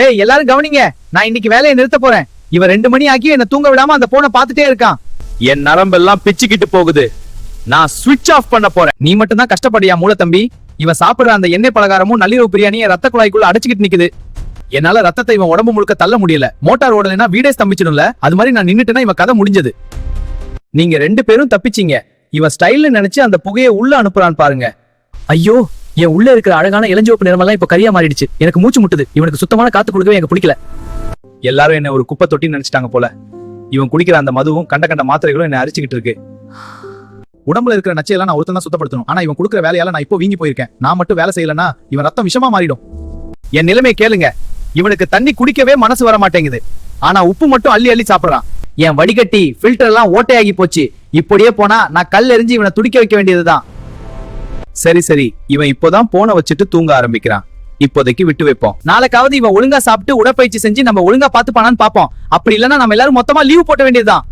ஏய் எல்லாரும் கவனிங்க, நான் இன்னைக்கு வேலையை நிறுத்த போறேன். இவன் 2 மணி ஆகி என்ன தூங்க விடாம அந்த போனை பாத்துட்டே இருக்கான். என் நரம்பெல்லாம் பிச்சுக்கிட்டு போகுது. நான் ஸ்விட்ச் ஆஃப் பண்ண போறேன். நீ மட்டும் தான் கஷ்டப்படியா மூளை தம்பி? இவன் சாப்பிடுற அந்த எண்ணெய் பலகாரமும் நள்ளிரவு பிரியாணியை ரத்த குழாய்க்குள்ள அடைச்சுக்கிட்டு நிக்குது. என்னால ரத்தத்தை இவன் உடம்பு முழுக்க தள்ள முடியல. மோட்டார் ஓடலைன்னா வீடே ஸ்தம்பிச்சிடும்ல, அது மாதிரி நான் நின்னுட்டேன்னா இவன் கதை முடிஞ்சது. நீங்க 2 பேரும் தப்பிச்சீங்க. இவன் ஸ்டைல்னு நினைச்சு அந்த புகையை உள்ள அனுப்புறான் பாருங்க. ஐயோ, என் உள்ள இருக்கிற அழகான இளஞ்சிவப்பு நிறமெல்லாம் இப்ப கரியா மாறிடுச்சு. எனக்கு மூச்சு முட்டுது. இவனுக்கு சுத்தமான காத்து கொடுக்கவே எனக்கு பிடிக்கல. எல்லாரும் என்ன ஒரு குப்பை தொட்டின்னு நினைச்சிட்டாங்க போல. இவன் குடிக்கிற அந்த மதுவும் கண்ட மாத்திரைகளும் என்ன அரிச்சுக்கிட்டு இருக்கு. உடம்புல இருக்கிற நச்சையெல்லாம் நான் ஒருத்தன் தான் சுத்தப்படுத்தணும். ஆனா இவன் கொடுக்குற வேலையால நான் இப்போ வீங்கி போயிருக்கேன். நான் மட்டும் வேலை செய்யலன்னா இவன் ரத்தம் விஷமா மாறிடும். என் நிலைமை கேளுங்க. இவனுக்கு தண்ணி குடிக்கவே மனசு வர மாட்டேங்குது. ஆனா உப்பு மட்டும் அள்ளி அள்ளி சாப்பிடுறான். என் வடிகட்டி ஃபில்டர் எல்லாம் ஓட்டையாகி போச்சு. இப்படியே போனா நான் கல் எறிஞ்சு இவனை துடிக்க வைக்க வேண்டியதுதான். சரி, இவன் இப்போதான் போனை வச்சுட்டு தூங்க ஆரம்பிக்கிறான். இப்போதைக்கு விட்டு வைப்போம். நாளைக்காவது இவன் ஒழுங்கா சாப்பிட்டு உடற்பயிற்சி செஞ்சு நம்ம ஒழுங்கா பாத்துப்பானான்னு பாப்போம். அப்படி இல்லைன்னா நம்ம எல்லாரும் மொத்தமா லீவ் போட்ட வேண்டியதுதான்.